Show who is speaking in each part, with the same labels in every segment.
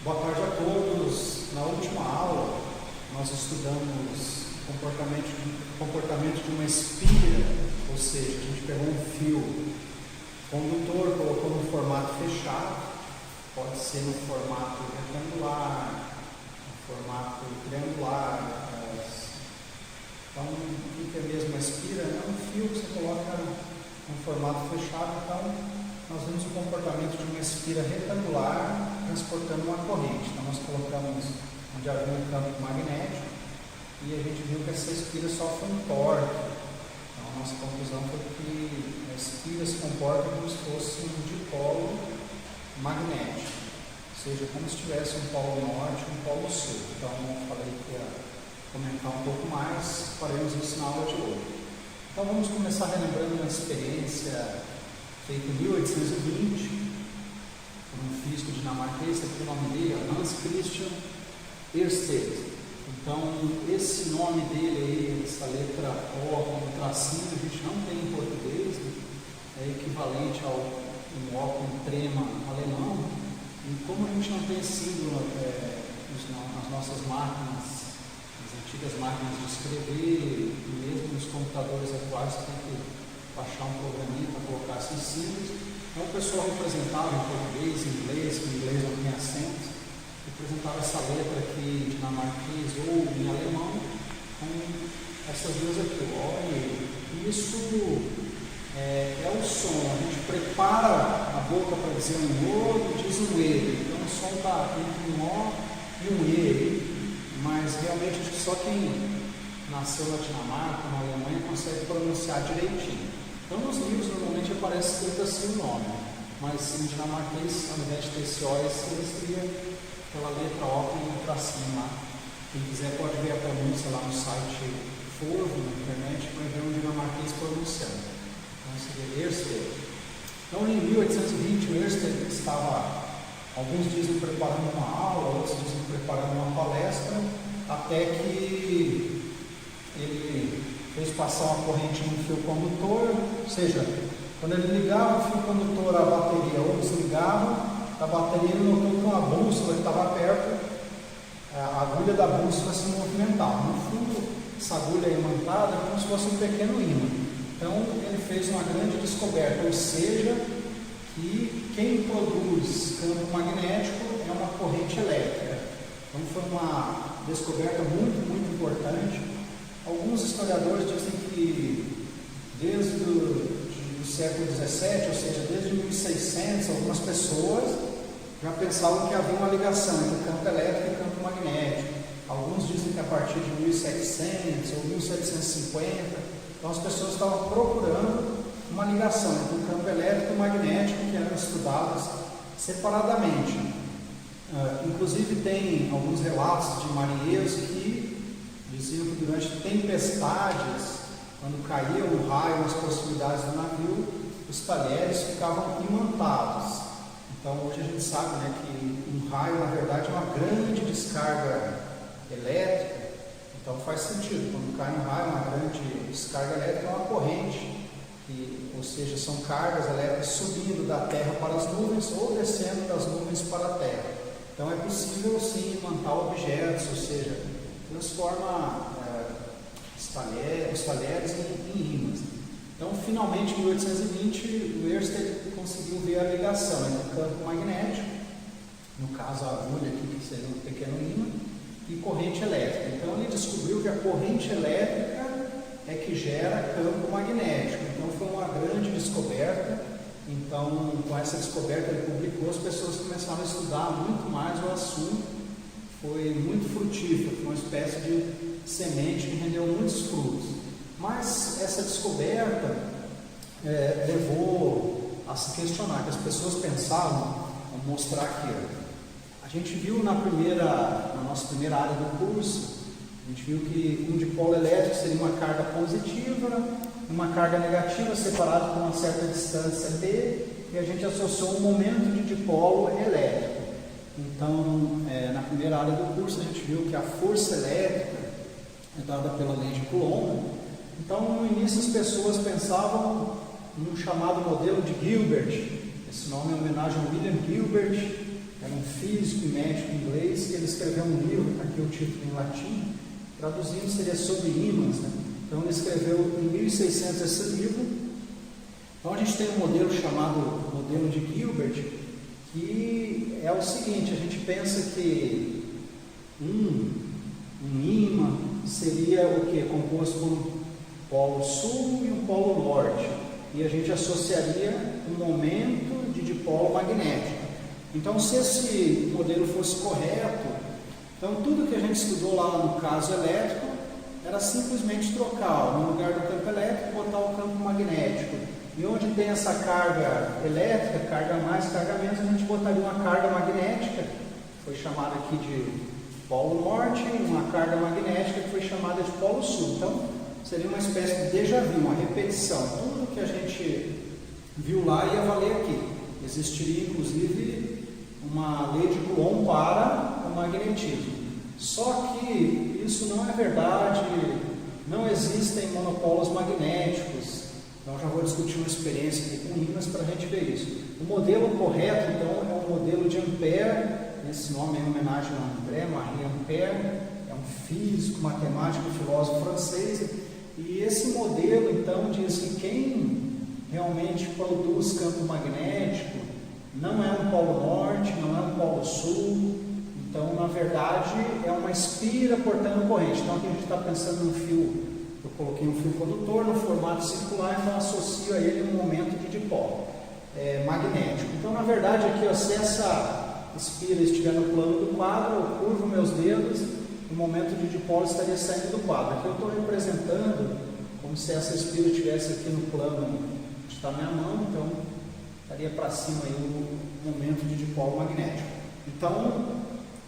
Speaker 1: Boa tarde a todos. Na última aula, nós estudamos comportamento de uma espira, ou seja, a gente pegou um fio condutor, colocou no formato fechado, pode ser no formato retangular, no formato triangular. Então, o que é mesmo a espira? É um fio que você coloca no formato fechado. Então, nós vemos o comportamento de uma espira retangular transportando uma corrente. Então, nós colocamos onde havia um campo magnético e a gente viu que essa espira sofre um torque. Então, a nossa conclusão foi que a espira se comporta como se fosse um dipolo magnético, ou seja, como se tivesse um polo norte e um polo sul. Então, eu falei que ia comentar um pouco mais, faremos isso na aula de hoje. Então, vamos começar relembrando uma experiência feita em 1820, por um físico dinamarquês, aqui o nome dele é Hans Christian Ørsted. Então, esse nome dele aí, essa letra O com um tracinho, a gente não tem em português, é equivalente ao um O com trema alemão. E como a gente não tem símbolo nas nossas máquinas, nas antigas máquinas de escrever, e mesmo nos computadores atuais, tem que baixar um programinha para colocar esses símbolos. Então, o pessoal representava em português, em inglês, que em inglês não tem acento, representava essa letra aqui em dinamarquês ou em alemão com essas duas aqui, O e E. Isso é o som. A gente prepara a boca para dizer um O e diz um E. Então, o som está entre um O e um E, mas realmente acho que só quem nasceu na Dinamarca, na Alemanha, consegue pronunciar direitinho. Então, nos livros normalmente aparece escrito assim o nome, mas em dinamarquês, ao invés de ter esse O e esse E, seria aquela letra O com um tracinho lá. Quem quiser pode ver a pronúncia lá no site Forvo, na internet, para ver um dinamarquês pronunciando. Então, seria Ørsted. Então, em 1820, o Ørsted estava, alguns dizem preparando uma aula, outros dizem preparando uma palestra, até que ele fez passar uma corrente no fio condutor, ou seja, quando ele ligava o fio condutor à bateria ou desligava da bateria, ele notou que uma bússola que estava perto, a agulha da bússola se movimentava. No fundo, essa agulha imantada é como se fosse um pequeno ímã. Então, ele fez uma grande descoberta, ou seja, que quem produz campo magnético é uma corrente elétrica. Então, foi uma descoberta muito, muito importante. Alguns historiadores dizem que desde o século XVII, ou seja, desde 1600, algumas pessoas já pensavam que havia uma ligação entre campo elétrico e campo magnético. Alguns dizem que a partir de 1700 ou 1750, então as pessoas estavam procurando uma ligação entre o campo elétrico e o magnético, que eram estudados separadamente. Inclusive tem alguns relatos de marinheiros que diziam que durante tempestades, quando caía um raio nas proximidades do navio, os talheres ficavam imantados. Então hoje a gente sabe, né, que um raio na verdade é uma grande descarga elétrica. Então faz sentido, quando cai um raio, uma grande descarga elétrica é uma corrente, ou seja, são cargas elétricas subindo da Terra para as nuvens ou descendo das nuvens para a Terra. Então é possível sim imantar objetos, ou seja, transforma os talheres em ímãs. Então, finalmente, em 1820, o Ørsted conseguiu ver a ligação entre o campo magnético, no caso a agulha aqui, que seria um pequeno ímã, e corrente elétrica. Então, ele descobriu que a corrente elétrica é que gera campo magnético. Então, foi uma grande descoberta. Então, com essa descoberta ele publicou, as pessoas começaram a estudar muito mais o assunto. Foi muito frutífero, foi uma espécie de semente que rendeu muitos frutos. Mas essa descoberta levou a se questionar, que as pessoas pensavam, vou mostrar aqui, a gente viu na nossa primeira área do curso, a gente viu que um dipolo elétrico seria uma carga positiva, uma carga negativa separada por uma certa distância d, e a gente associou um momento de dipolo elétrico. Então, na primeira área do curso, a gente viu que a força elétrica é dada pela lei de Coulomb. Então, no início, as pessoas pensavam num chamado modelo de Gilbert. Esse nome é em homenagem a William Gilbert, era um físico e médico inglês, que ele escreveu um livro, aqui o título em latim, traduzindo seria sobre ímãs, né? Então ele escreveu em 1600 esse livro. Então a gente tem um modelo chamado modelo de Gilbert, que é o seguinte: a gente pensa que um ímã seria o que? Composto por um polo sul e um polo norte, e a gente associaria um momento de dipolo magnético. Então, se esse modelo fosse correto, então tudo que a gente estudou lá no caso elétrico era simplesmente trocar, no lugar do campo elétrico, botar o campo magnético. E onde tem essa carga elétrica, carga mais, carga menos, a gente botaria uma carga magnética, que foi chamada aqui de polo norte, e uma carga magnética que foi chamada de polo sul. Então, seria uma espécie de déjà vu, uma repetição. Tudo que a gente viu lá ia valer aqui. Existiria, inclusive, uma lei de Coulomb para o magnetismo. Só que isso não é verdade, não existem monopolos magnéticos. Então, já vou discutir uma experiência aqui com ímãs para a gente ver isso. O modelo correto, então, é o modelo de Ampère. Esse nome é em homenagem a André-Marie Ampère, é um físico, matemático e filósofo francês. E esse modelo, então, diz que quem realmente produz campo magnético não é um polo norte, não é um polo sul. Então, na verdade, é uma espira portando corrente. Então, aqui a gente está pensando num fio, eu coloquei um fio condutor no formato circular, então associo a ele um momento de dipolo magnético. Então, na verdade, aqui, ó, se essa espira estiver no plano do quadro, eu curvo meus dedos, o momento de dipolo estaria saindo do quadro. Aqui eu estou representando como se essa espira estivesse aqui no plano onde está a minha mão, então estaria para cima aí o momento de dipolo magnético. Então,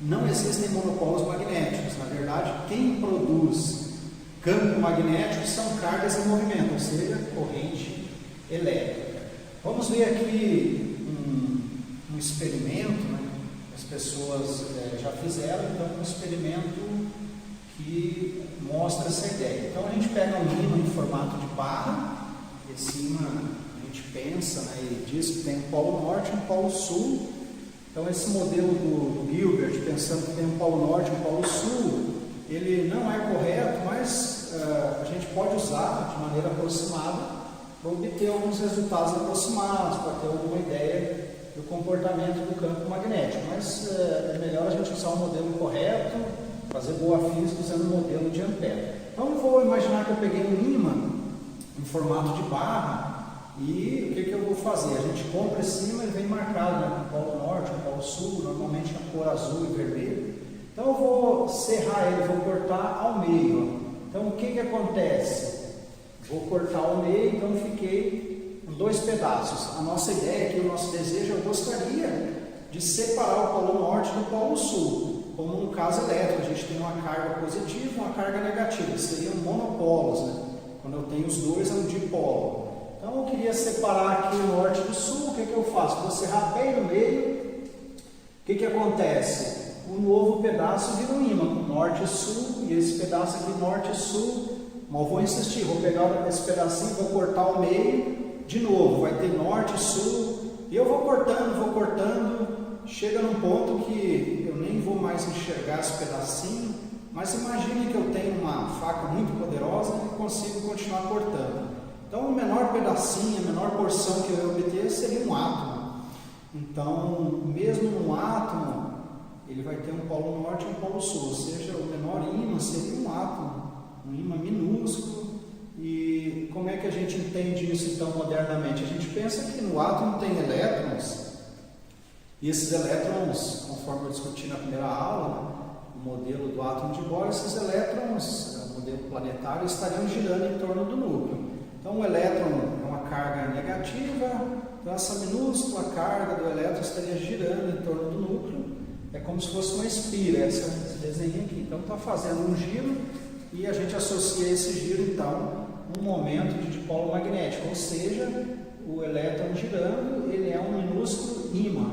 Speaker 1: não existem monopolos magnéticos. Na verdade, quem produz campo magnético são cargas em movimento, ou seja, corrente elétrica. Vamos ver aqui um experimento, né? As pessoas já fizeram, então, um experimento que mostra essa ideia. Então, a gente pega um ímã em formato de barra, esse ímã a gente pensa, né, e diz que tem um polo norte e um polo sul. Então, esse modelo do Gilbert, pensando que tem um polo norte e um polo sul, ele não é correto, mas a gente pode usar de maneira aproximada para obter alguns resultados aproximados, para ter alguma ideia do comportamento do campo magnético. Mas é melhor a gente usar o modelo correto, fazer boa física usando o modelo de Ampère. Então, vou imaginar que eu peguei um ímã em formato de barra. E o que eu vou fazer? A gente compra esse ímã e vem marcado, né, com o polo norte, com o polo sul, normalmente a cor azul e vermelho. Então eu vou serrar ele, vou cortar ao meio. Então o que acontece? Vou cortar ao meio, então fiquei com dois pedaços. A nossa ideia aqui, o nosso desejo, eu gostaria de separar o polo norte do polo sul. Como no caso elétrico, a gente tem uma carga positiva e uma carga negativa, seriam monopolos, né? Quando eu tenho os dois é um dipolo. Então eu queria separar aqui o norte do sul. O que eu faço? Vou serrar bem no meio. O que acontece? Um novo pedaço vira um ímã, com norte e sul, e esse pedaço aqui norte e sul. Mas eu vou insistir, vou pegar esse pedacinho, vou cortar ao meio, de novo, vai ter norte e sul, e eu vou cortando, chega num ponto que eu nem vou mais enxergar esse pedacinho, mas imagine que eu tenho uma faca muito poderosa e consigo continuar cortando. Então, o menor pedacinho, a menor porção que eu obter seria um átomo. Então, mesmo num átomo, ele vai ter um polo norte e um polo sul, ou seja, o menor ímã seria um átomo, um ímã minúsculo. E como é que a gente entende isso então modernamente? A gente pensa que no átomo tem elétrons, e esses elétrons, conforme eu discuti na primeira aula, o modelo do átomo de Bohr, esses elétrons, o modelo planetário, estariam girando em torno do núcleo. Então o elétron é uma carga negativa, então essa minúscula carga do elétron estaria girando em torno do núcleo. É como se fosse uma espira, esse desenho aqui. Então está fazendo um giro e a gente associa esse giro então um momento de dipolo magnético, ou seja, o elétron girando, ele é um minúsculo ímã.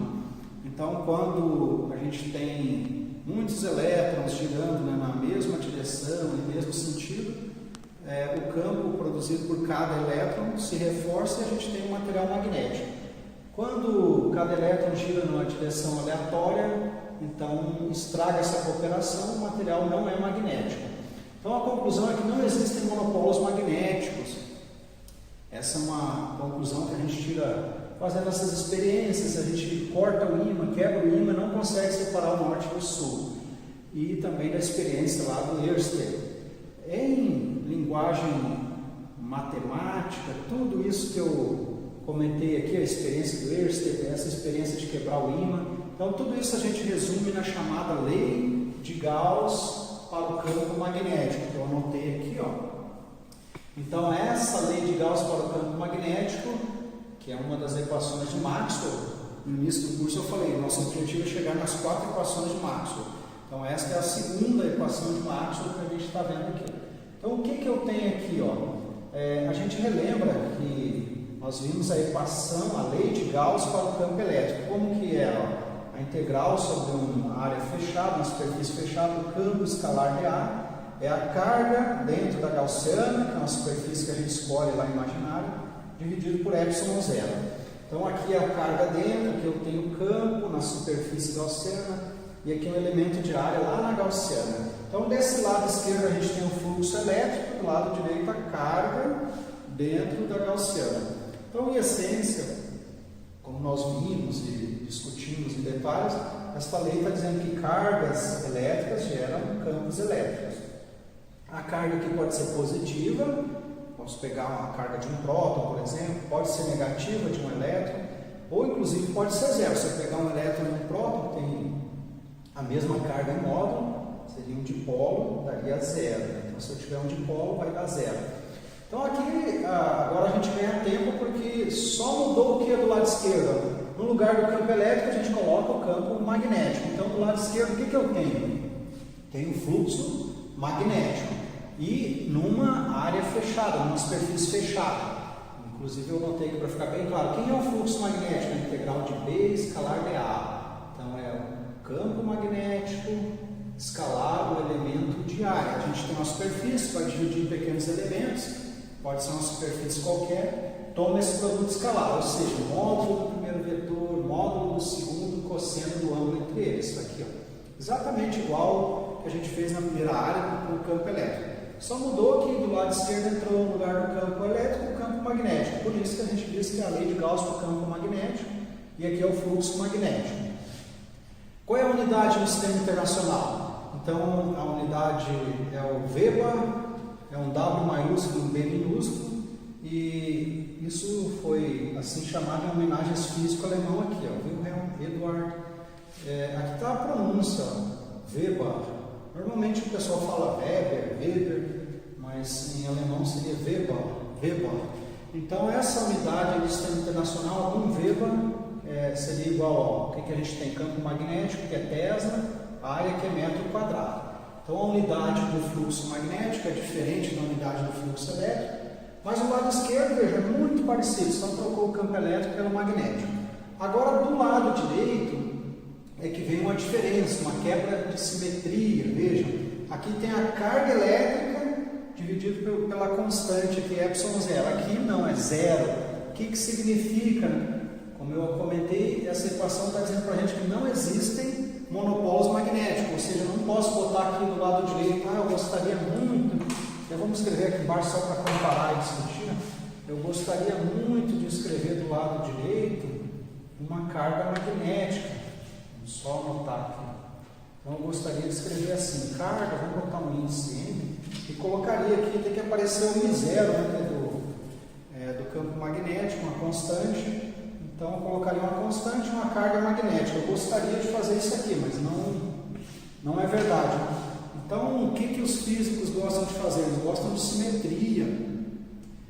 Speaker 1: Então quando a gente tem muitos elétrons girando, né, na mesma direção, no mesmo sentido, o campo produzido por cada elétron se reforça e a gente tem um material magnético. Quando cada elétron gira numa direção aleatória, então estraga essa cooperação, o material não é magnético. Então a conclusão é que não existem monopolos magnéticos. Essa é uma conclusão que a gente tira fazendo essas experiências. A gente corta o ímã, quebra o ímã, não consegue separar o norte do sul. E também da experiência lá do Ørsted. Em linguagem matemática, tudo isso que eu comentei aqui, a experiência do Ørsted, essa experiência de quebrar o ímã, então tudo isso a gente resume na chamada lei de Gauss para o campo magnético, que eu anotei aqui, ó. Então essa lei de Gauss para o campo magnético, que é uma das equações de Maxwell, no início do curso eu falei, nosso objetivo é chegar nas 4 equações de Maxwell. Então esta é a segunda equação de Maxwell que a gente está vendo aqui. Então o que eu tenho aqui, ó? A gente relembra que nós vimos a equação, a lei de Gauss para o campo elétrico. Como que é? Ó? A integral sobre uma área fechada, uma superfície fechada, o campo escalar de A, é a carga dentro da gaussiana, que é uma superfície que a gente escolhe lá imaginária, dividido por epsilon zero. Então aqui é a carga dentro, aqui eu tenho o campo na superfície gaussiana, e aqui um elemento de área lá na gaussiana. Então desse lado esquerdo a gente tem o fluxo elétrico, do lado direito a carga dentro da gaussiana. Então em essência, como nós vimos e discutimos em detalhes, esta lei está dizendo que cargas elétricas geram campos elétricos. A carga aqui pode ser positiva, vamos pegar uma carga de um próton, por exemplo, pode ser negativa de um elétron, ou inclusive pode ser zero. Se eu pegar um elétron e um próton, tem a mesma carga em módulo, seria um dipolo, daria zero. Então se eu tiver um dipolo, vai dar zero. Então aqui, agora a gente ganha tempo porque só mudou o que do lado esquerdo? No lugar do campo elétrico, a gente coloca o campo magnético. Então do lado esquerdo, o que eu tenho? Tenho fluxo magnético e numa área fechada, numa superfície fechada. Inclusive eu notei aqui para ficar bem claro, quem é o fluxo magnético? A integral de B escalar de A. Então é o campo magnético escalar o elemento de área. A gente tem uma superfície, vai dividir em pequenos elementos, pode ser uma superfície qualquer, toma esse produto escalar, ou seja, módulo do primeiro vetor, módulo do segundo, cosseno do ângulo entre eles. Isso aqui, ó. Exatamente igual que a gente fez na primeira área com o campo elétrico. Só mudou que do lado esquerdo entrou no lugar do campo elétrico o campo magnético. Por isso que a gente diz que é a lei de Gauss para o campo magnético e aqui é o fluxo magnético. Qual é a unidade no sistema internacional? Então a unidade é o Weber, é um W maiúsculo e um B minúsculo, e isso foi assim chamado em homenagem a esse físico alemão aqui, ó, Wilhelm Eduard. Aqui está a pronúncia, Weber. Normalmente o pessoal fala Weber, mas em alemão seria Weber. Então essa unidade do sistema internacional, 1 Weber, seria igual ao que a gente tem? Campo magnético, que é Tesla, a área que é metro quadrado. Então a unidade do fluxo magnético é diferente da unidade do fluxo elétrico, mas o lado esquerdo, veja, é muito parecido, só trocou o campo elétrico pelo magnético. Agora do lado direito é que vem uma diferença, uma quebra de simetria. Vejam, aqui tem a carga elétrica dividido pela constante que é epsilon zero. Aqui não, é zero. O que significa? Como eu comentei, essa equação está dizendo para a gente que não existem monopolos magnéticos, ou seja, eu não posso botar aqui do lado direito, eu gostaria muito, vamos escrever aqui embaixo só para comparar e discutir, eu gostaria muito de escrever do lado direito uma carga magnética, vamos só anotar aqui. Então eu gostaria de escrever assim, carga, vamos botar um índice M, e colocaria aqui, tem que aparecer o I0, né, que é do campo magnético, uma constante. Então eu colocaria uma constante e uma carga magnética. Eu gostaria de fazer isso aqui, mas não é verdade. Então o que os físicos gostam de fazer? Eles gostam de simetria.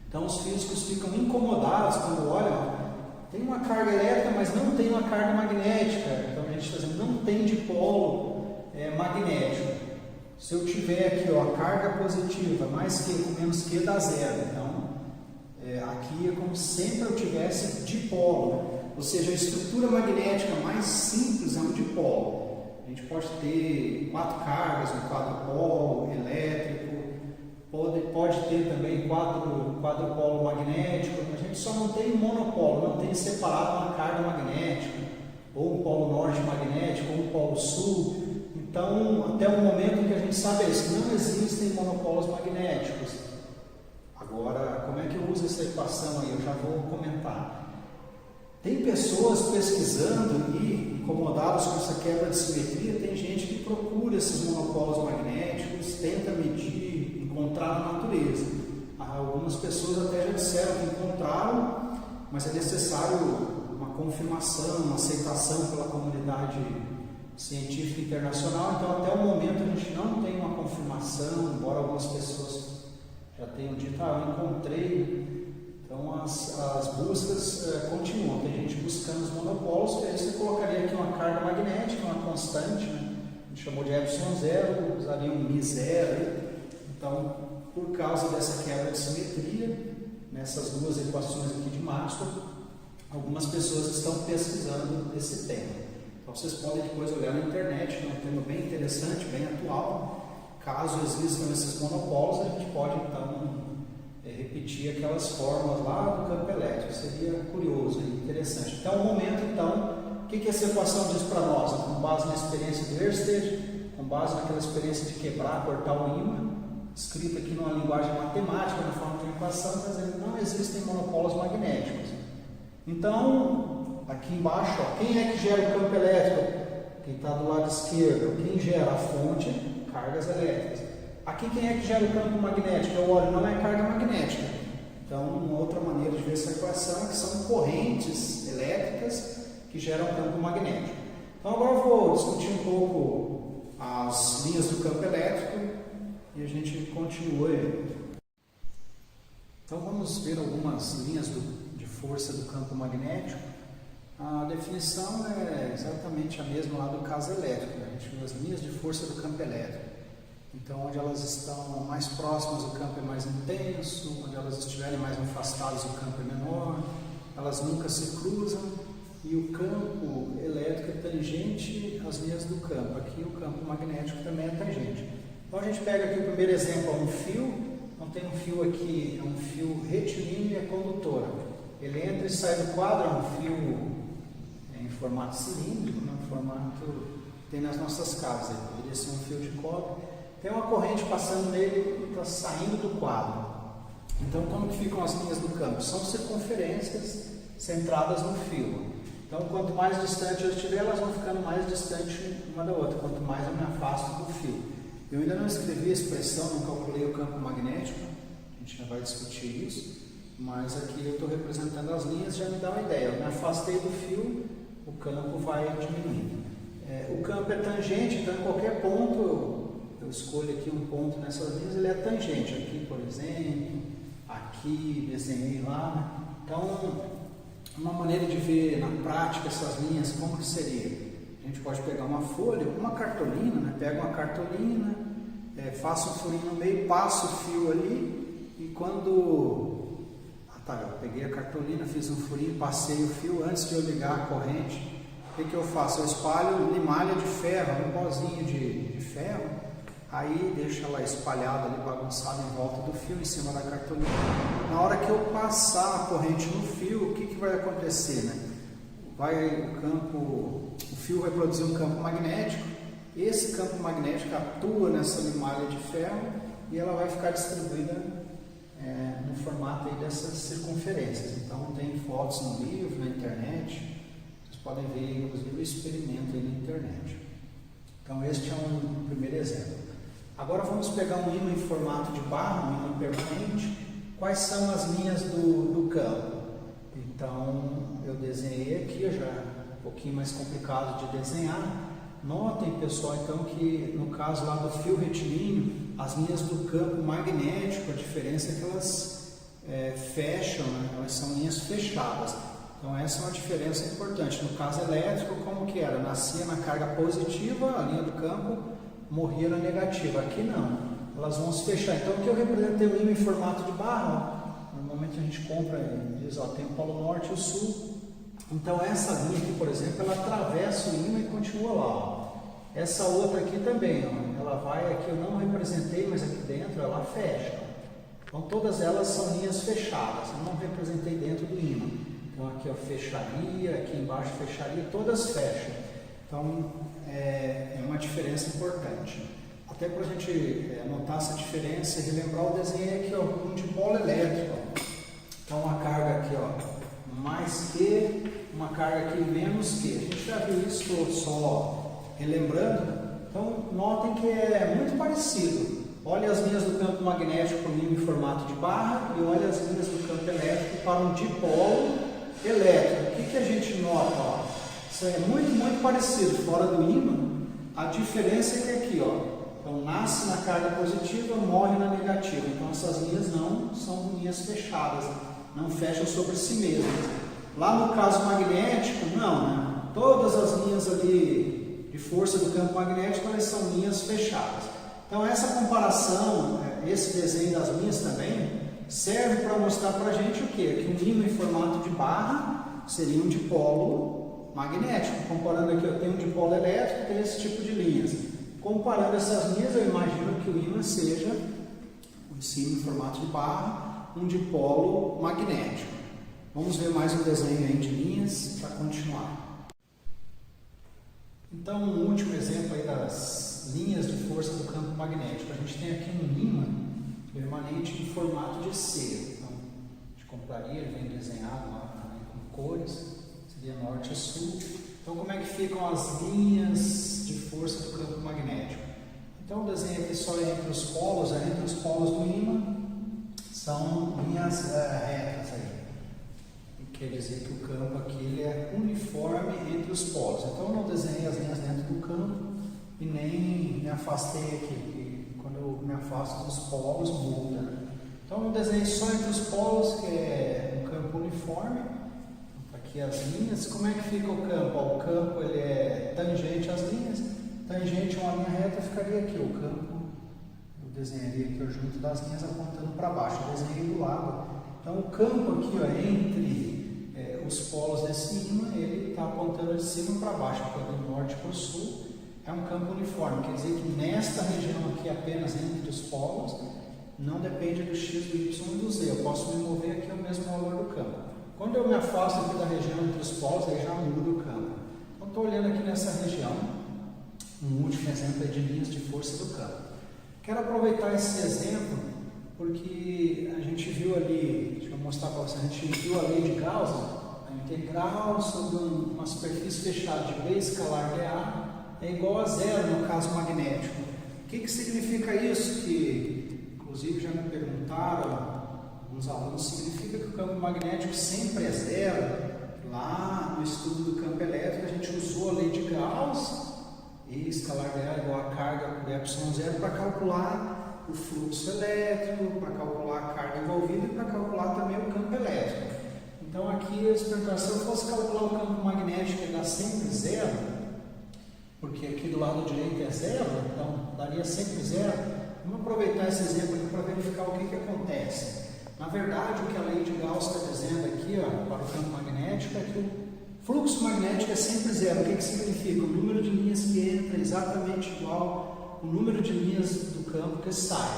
Speaker 1: Então os físicos ficam incomodados quando olham, tem uma carga elétrica, mas não tem uma carga magnética. Então a gente está dizendo, não tem dipolo magnético. Se eu tiver aqui a carga positiva mais Q com menos Q dá zero. Então aqui é como se sempre eu tivesse dipolo, ou seja, a estrutura magnética mais simples é um dipolo. A gente pode ter 4 cargas, um quadrupolo elétrico, pode ter também quadrupolo magnético. A gente só não tem monopolo, não tem separado uma carga magnética, ou um polo norte magnético, ou um polo sul. Então, até o momento em que a gente sabe é isso, não existem monopolos magnéticos. Agora, como é que eu uso essa equação aí? Eu já vou comentar. Tem pessoas pesquisando e incomodadas com essa quebra de simetria, tem gente que procura esses monopolos magnéticos, tenta medir, encontrar na natureza. Algumas pessoas até já disseram que encontraram, mas é necessário uma confirmação, uma aceitação pela comunidade científica internacional. Então, até o momento, a gente não tem uma confirmação, embora algumas pessoas já tenham dito, eu encontrei. Então, as buscas continuam. Tem gente buscando os monopolos, e aí você colocaria aqui uma carga magnética, uma constante, né? A gente chamou de epsilon zero, usaria um mi zero. Então, por causa dessa quebra de simetria, nessas duas equações aqui de Maxwell, algumas pessoas estão pesquisando esse tema. Então, vocês podem depois olhar na internet, que é um tema bem interessante, bem atual. Caso existam esses monopolos, a gente pode, então, repetir aquelas fórmulas lá do campo elétrico. Seria curioso e interessante. Até o momento, então, o que essa equação diz para nós? Com base na experiência do Ørsted, com base naquela experiência de quebrar, cortar o ímã, escrita aqui numa linguagem matemática, na forma de uma equação, está dizendo que não existem monopolos magnéticos. Então, aqui embaixo, quem é que gera o campo elétrico? Quem está do lado esquerdo. Quem gera a fonte? Cargas elétricas. Aqui quem é que gera o campo magnético? O óleo não é carga magnética. Então, uma outra maneira de ver essa equação é que são correntes elétricas que geram campo magnético. Então, agora eu vou discutir um pouco as linhas do campo elétrico e a gente continua aí. Então, vamos ver algumas linhas de força do campo magnético. A definição é exatamente a mesma lá do caso elétrico. A gente viu as linhas de força do campo elétrico. Então, onde elas estão mais próximas, o campo é mais intenso, onde elas estiverem mais afastadas, o campo é menor, elas nunca se cruzam, e o campo elétrico é tangente às linhas do campo. Aqui o campo magnético também é tangente. Então, a gente pega aqui o primeiro exemplo, um fio. Então, tem um fio aqui, é um fio retilíneo e é condutora. Ele entra e sai do quadro, é um fio em formato cilíndrico, no formato que tem nas nossas casas. Ele poderia ser um fio de cobre. Tem uma corrente passando nele e está saindo do quadro. Então, como que ficam as linhas do campo? São circunferências centradas no fio. Então, quanto mais distante eu estiver, elas vão ficando mais distantes uma da outra, quanto mais eu me afasto do fio. Eu ainda não escrevi a expressão, não calculei o campo magnético, a gente já vai discutir isso, mas aqui eu estou representando as linhas, já me dá uma ideia. Eu me afastei do fio, o campo vai diminuindo. O campo é tangente, então em qualquer ponto eu escolho aqui um ponto nessas linhas, ele é tangente. Aqui, por exemplo, aqui, desenhei lá. Né? Então, uma maneira de ver na prática essas linhas, como que seria? A gente pode pegar uma folha, uma cartolina, né? Pega uma cartolina, faço um furinho no meio, passo o fio ali, e quando... eu peguei a cartolina, fiz um furinho, passei o fio, antes de eu ligar a corrente, o que eu faço? Eu espalho limalha de ferro, um pozinho de ferro, aí deixo ela espalhada ali, bagunçada em volta do fio, em cima da cartolina. Na hora que eu passar a corrente no fio, o que vai acontecer? Né? O fio vai produzir um campo magnético, esse campo magnético atua nessa limalha de ferro e ela vai ficar distribuída no formato aí dessas circunferências. Então tem fotos no livro, na internet, vocês podem ver inclusive o experimento aí na internet. Então este é um primeiro exemplo. Agora vamos pegar um ímã em formato de barra, um ímã permanente. Quais são as linhas do campo? Então eu desenhei aqui, já um pouquinho mais complicado de desenhar. Notem, pessoal, então que no caso lá do fio retilíneo, as linhas do campo magnético, a diferença é que elas fecham, né? Elas são linhas fechadas. Então essa é uma diferença importante. No caso elétrico, como que era? Nascia na carga positiva, a linha do campo, morria na negativa. Aqui não, elas vão se fechar. Então aqui eu representei o ímã em formato de barra. Normalmente a gente compra e diz, tem o polo norte e o sul. Então essa linha aqui, por exemplo, ela atravessa o ímã e continua lá. Essa outra aqui também, ela vai aqui, eu não representei, mas aqui dentro ela fecha. Então todas elas são linhas fechadas, eu não representei dentro do ímã. Então aqui ó, fecharia, aqui embaixo fecharia, todas fecham. Então é uma diferença importante. Até para a gente notar essa diferença e relembrar o desenho aqui, ó, um dipolo elétrico. Ó. Então uma carga aqui, ó, mais que, uma carga aqui menos que. A gente já viu isso só relembrando. Então notem que é muito parecido. Olha as linhas do campo magnético para o ímã em formato de barra e olha as linhas do campo elétrico para um dipolo elétrico. O que a gente nota? Ó? Isso é muito parecido. Fora do ímã, a diferença é que aqui, ó, então nasce na carga positiva, morre na negativa. Então essas linhas não são linhas fechadas, não fecham sobre si mesmas. Lá no caso magnético, não, né? Todas as linhas ali de força do campo magnético, elas são linhas fechadas. Então essa comparação, esse desenho das linhas também, serve para mostrar para a gente o quê? Que um ímã em formato de barra seria um dipolo magnético. Comparando aqui, eu tenho um dipolo elétrico, tem esse tipo de linhas. Comparando essas linhas, eu imagino que o ímã seja, esse ímã em formato de barra, um dipolo magnético. Vamos ver mais um desenho aí de linhas para continuar. Então, um último exemplo aí das linhas de força do campo magnético. A gente tem aqui um ímã permanente em formato de C. Então, a gente compraria, ele vem desenhado lá também com cores, seria norte e sul. Então, como é que ficam as linhas de força do campo magnético? Então, o desenho aqui só é entre os polos do ímã são linhas retas aí. Quer dizer que o campo aqui ele é uniforme entre os polos. Então, eu não desenhei as linhas dentro do campo e nem me afastei aqui. Quando eu me afasto dos polos, muda. Então, eu desenhei só entre os polos, que é um campo uniforme. Aqui as linhas. Como é que fica o campo? O campo ele é tangente às linhas. Tangente a uma linha reta ficaria aqui. O campo, eu desenharia aqui junto das linhas apontando para baixo. Eu desenhei do lado. Então, o campo aqui, ó, entre os polos desse ímã, ele está apontando de cima para baixo, do norte para o sul. É um campo uniforme, quer dizer que nesta região aqui, apenas entre os polos, não depende do x, do y e do z. Eu posso me mover aqui ao mesmo valor do campo. Quando eu me afasto aqui da região entre os polos, aí já muda o campo. Então, estou olhando aqui nessa região, um último exemplo é de linhas de força do campo. Quero aproveitar esse exemplo, porque a gente viu ali, deixa eu mostrar para vocês, a gente viu a lei de Gauss, a integral sobre uma superfície fechada de B escalar dA é igual a zero no caso magnético. O que significa isso? Que, inclusive, já me perguntaram, alguns alunos, significa que o campo magnético sempre é zero? Lá no estudo do campo elétrico, a gente usou a lei de Gauss, E escalar dA é igual a carga por ε0 para calcular o fluxo elétrico, para calcular a carga envolvida e para calcular também o campo elétrico. Então aqui eles perguntaram, se eu fosse calcular o campo magnético ele dá sempre zero, porque aqui do lado direito é zero, então daria sempre zero. Vamos aproveitar esse exemplo aqui para verificar o que acontece. Na verdade, o que a lei de Gauss está dizendo aqui, ó, para o campo magnético, é que o fluxo magnético é sempre zero. O que significa? O número de linhas que entra é exatamente igual ao número de linhas do campo que sai.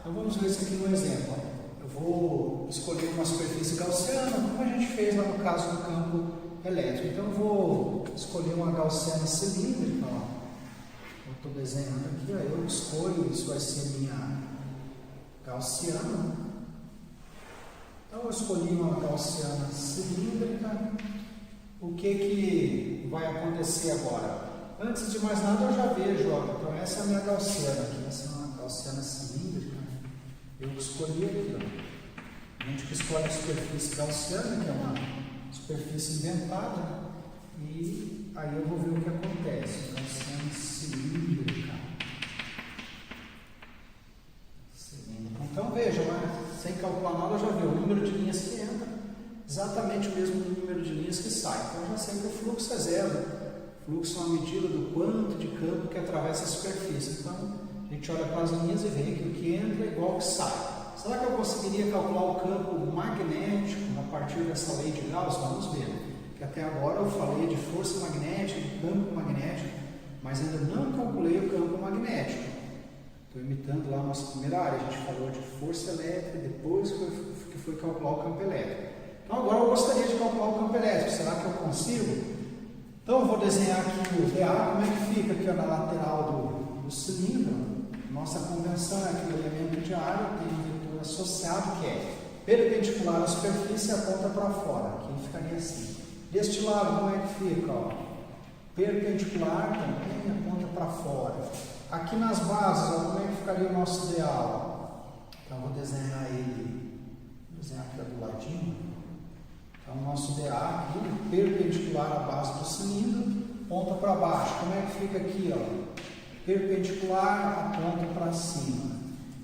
Speaker 1: Então vamos ver isso aqui no exemplo. Eu vou escolher uma superfície gaussiana, como a gente fez lá no caso do campo elétrico. Então eu vou escolher uma gaussiana cilíndrica. Eu estou desenhando aqui, ó, eu escolho, isso vai ser minha gaussiana. Então eu escolhi uma gaussiana cilíndrica. O que vai acontecer agora? Antes de mais nada eu já vejo, ó, então essa é a minha gaussiana aqui, essa é uma gaussiana cilíndrica. Eu escolhi aqui, ó. A gente que escolhe a superfície gaussiana, que é uma superfície inventada, e aí eu vou ver o que acontece. Gaussiana cilíndrica. Então veja, sem calcular nada eu já vi o número de linhas que entra, exatamente o mesmo número de linhas que sai. Então eu já sei que o fluxo é zero. O fluxo é uma medida do quanto de campo que atravessa a superfície. Então a gente olha para as linhas e vê que o que entra é igual ao que sai. Será que eu conseguiria calcular o campo magnético a partir dessa lei de Gauss? Vamos ver. Que até agora eu falei de força magnética, de campo magnético, mas ainda não calculei o campo magnético. Estou imitando lá a nossa primeira área, a gente falou de força elétrica, depois que foi calcular o campo elétrico. Então agora eu gostaria de calcular o campo elétrico, será que eu consigo? Então eu vou desenhar aqui o DA, como é que fica aqui ó, na lateral do cilindro. Nossa convenção é que o elemento de área tem um vetor associado que é perpendicular à superfície e aponta para fora. Aqui ficaria assim. Deste lado, como é que fica? Ó? Perpendicular também aponta para fora. Aqui nas bases, ó, como é que ficaria o nosso ideal? Então eu vou desenhar ele, vou desenhar aqui do ladinho. Então o nosso DA aqui, perpendicular à base do cilindro, ponta para baixo. Como é que fica aqui? Ó? Perpendicular, aponta para cima.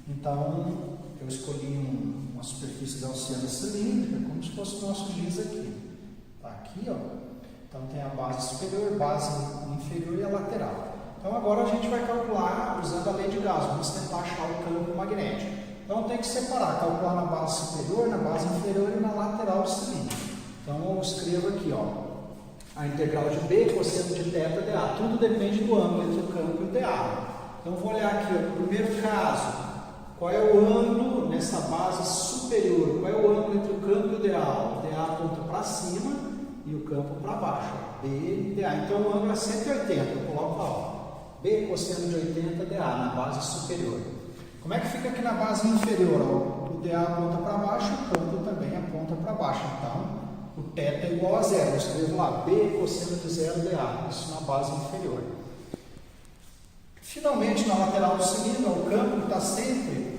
Speaker 1: Então eu escolhi uma superfície gaussiana cilíndrica, como se fosse o nosso giz aqui. Tá aqui, ó. Então tem a base superior, base inferior e a lateral. Então agora a gente vai calcular usando a lei de Gauss, vamos tentar achar o campo magnético. Então tem que separar, calcular na base superior, na base inferior e na lateral do cilindro. Então eu escrevo aqui, ó, a integral de B, cosseno de θ dA. Tudo depende do ângulo entre o campo e o dA. Então vou olhar aqui, ó, no primeiro caso, qual é o ângulo nessa base superior? Qual é o ângulo entre o campo e o dA? O dA aponta para cima e o campo para baixo, B e dA. Então o ângulo é 180, eu coloco lá, ó. B cosseno de 80 dA na base superior. Como é que fica aqui na base inferior? Ó? O dA aponta para baixo, o campo também aponta para baixo. Então, o θ é igual a zero. Eu escrevo lá, B cosseno de 0 dA. Isso na base inferior. Finalmente, na lateral do cilindro, o campo está sempre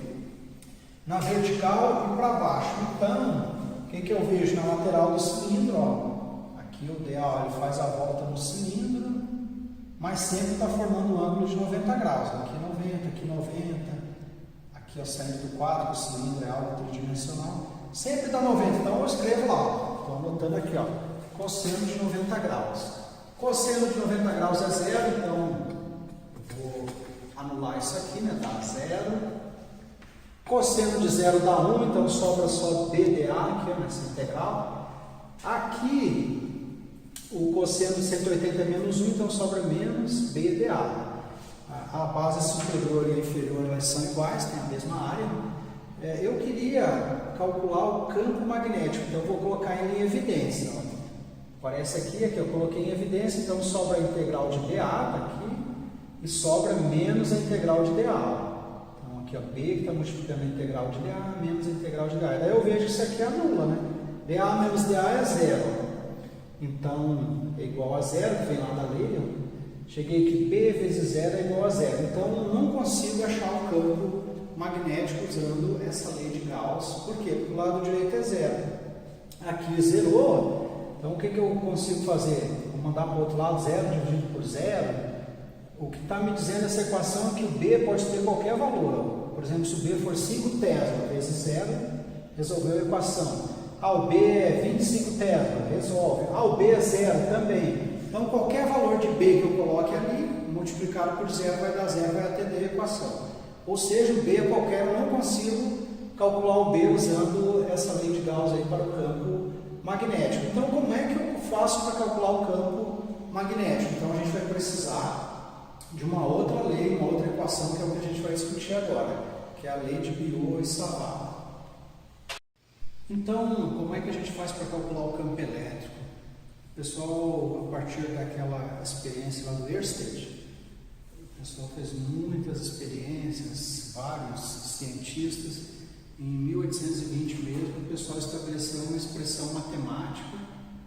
Speaker 1: na vertical e para baixo. Então, o que eu vejo na lateral do cilindro? Ó, aqui o dA ele faz a volta no cilindro, mas sempre está formando um ângulo de 90 graus. Aqui 90, aqui 90, aqui ó, saindo do quadro, o cilindro é algo tridimensional. Sempre dá 90, então eu escrevo lá, estou anotando aqui, ó, cosseno de 90 graus. Cosseno de 90 graus é zero, então eu vou anular isso aqui, né, dá zero. Cosseno de zero dá 1, então sobra só BDA aqui, ó, nessa integral. Aqui, o cosseno de 180 é menos 1, então sobra menos BDA. A base superior e a inferior elas são iguais, tem a mesma área. Eu queria calcular o campo magnético, então eu vou colocar ele em evidência. Ó. Aparece aqui eu coloquei em evidência, então sobra a integral de dA, tá aqui, e sobra menos a integral de dA. Então aqui ó, B que está multiplicando a integral de dA, menos a integral de dA. Daí eu vejo que isso aqui anula, né? dA menos dA é zero. Então, é igual a zero, que vem lá da lei. Ó. Cheguei que B vezes zero é igual a zero. Então, eu não consigo achar o campo magnético usando essa lei de Gauss. Por quê? Porque o lado direito é zero. Aqui zerou. Então, o que eu consigo fazer? Vou mandar para o outro lado zero dividido por zero. O que está me dizendo essa equação é que o B pode ter qualquer valor. Por exemplo, se o B for 5 Tesla vezes zero, resolveu a equação. O B é 25 Tesla, resolve. O B é zero também. Então, qualquer valor de B que eu coloque ali, multiplicado por zero, vai dar zero, vai atender a equação. Ou seja, o B é qualquer, eu não consigo calcular o B usando essa lei de Gauss aí para o campo magnético. Então, como é que eu faço para calcular o campo magnético? Então, a gente vai precisar de uma outra lei, uma outra equação, que é o que a gente vai discutir agora, que é a lei de Biot e Savart. Então, como é que a gente faz para calcular o campo elétrico? O pessoal, a partir daquela experiência lá do Ørsted, o pessoal fez muitas experiências, vários cientistas. Em 1820 mesmo, o pessoal estabeleceu uma expressão matemática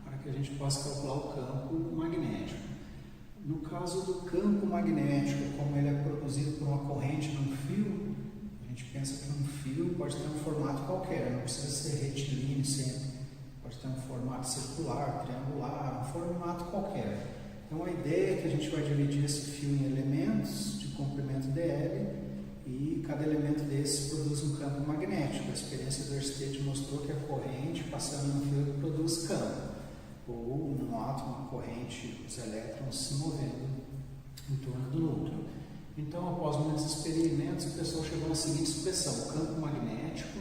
Speaker 1: para que a gente possa calcular o campo magnético. No caso do campo magnético, como ele é produzido por uma corrente num fio, a gente pensa que um fio pode ter um formato qualquer, não precisa ser retilíneo sempre, pode ter um formato circular, triangular, um formato qualquer. Então a ideia é que a gente vai dividir esse fio em elementos de comprimento dl e cada elemento desse produz um campo magnético. A experiência do Ørsted mostrou que a corrente passando no fio produz campo, ou num átomo, uma corrente, os elétrons se movendo em torno do núcleo. Então, após muitos experimentos, o pessoal chegou na seguinte expressão: o campo magnético,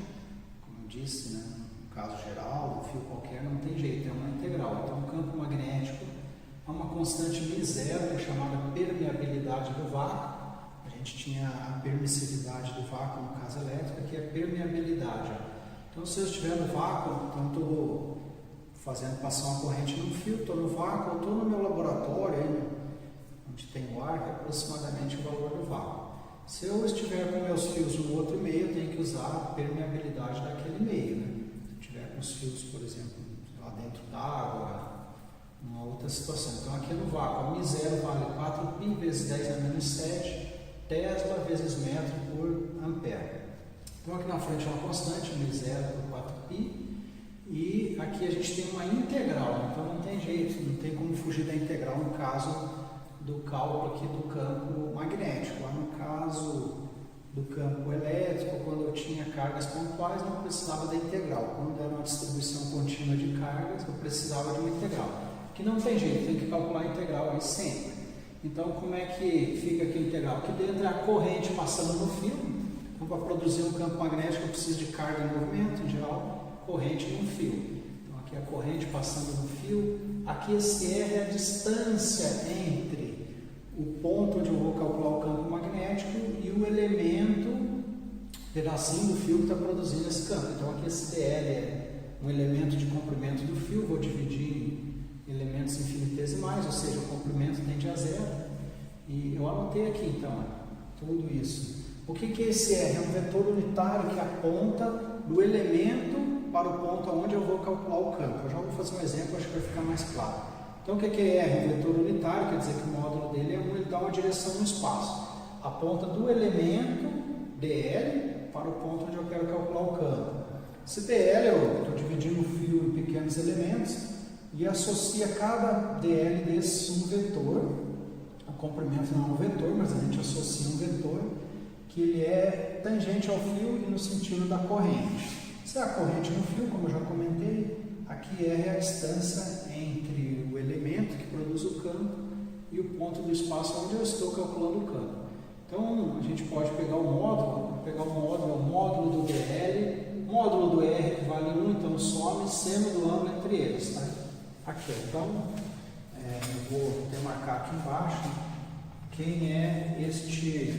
Speaker 1: como eu disse, né, no caso geral, um fio qualquer não tem jeito, é uma integral. Então, o campo magnético é uma constante μ0, que é chamada permeabilidade do vácuo. A gente tinha a permissividade do vácuo, no caso elétrico, que é a permeabilidade. Então, se eu estiver no vácuo, então estou fazendo passar uma corrente no fio, estou no vácuo, estou no meu laboratório, aí, onde tem o ar, que é aproximadamente o valor do vácuo. Se eu estiver com meus fios no outro meio, eu tenho que usar a permeabilidade daquele meio. Né? Se eu estiver com os fios, por exemplo, lá dentro d'água, numa outra situação. Então, aqui no vácuo, μ0 vale 4π vezes 10 a menos 7 Tesla vezes metro por ampere. Então, aqui na frente é uma constante, μ0 por 4π. E aqui a gente tem uma integral, então não tem jeito, não tem como fugir da integral no caso do cálculo aqui do campo magnético. Lá no caso do campo elétrico, quando eu tinha cargas pontuais, não precisava da integral. Quando era uma distribuição contínua de cargas, eu precisava de uma integral. Que não tem jeito, tem que calcular a integral aí sempre. Então, como é que fica aqui a integral? Aqui dentro é a corrente passando no fio. Então, para produzir um campo magnético, eu preciso de carga em movimento, em geral, corrente no fio. Então, aqui é a corrente passando no fio. Aqui esse R é a distância entre o ponto onde eu vou calcular o campo magnético e o elemento, pedacinho do fio que está produzindo esse campo. Então, aqui esse dl é um elemento de comprimento do fio, vou dividir em elementos infinitesimais, ou seja, o comprimento tende a zero. E eu anotei aqui, então, tudo isso. O que é esse R? É um vetor unitário que aponta do elemento para o ponto onde eu vou calcular o campo. Eu já vou fazer um exemplo, acho que vai ficar mais claro. Então, o que é R? Um vetor unitário, quer dizer que o módulo dele é 1, ele dá uma direção no espaço. Aponta do elemento dl para o ponto onde eu quero calcular o campo. Esse dl, eu estou dividindo o fio em pequenos elementos e associa cada dl desse um vetor. O comprimento não é um vetor, mas a gente associa um vetor que ele é tangente ao fio e no sentido da corrente. Se é a corrente no fio, como eu já comentei, aqui R é a distância entre o elemento que produz o campo e o ponto do espaço onde eu estou calculando o campo. Então, a gente pode pegar o módulo, é o módulo do dl, módulo do R que vale 1, então some seno do ângulo entre eles. Tá? Aqui, então, eu vou até marcar aqui embaixo quem é este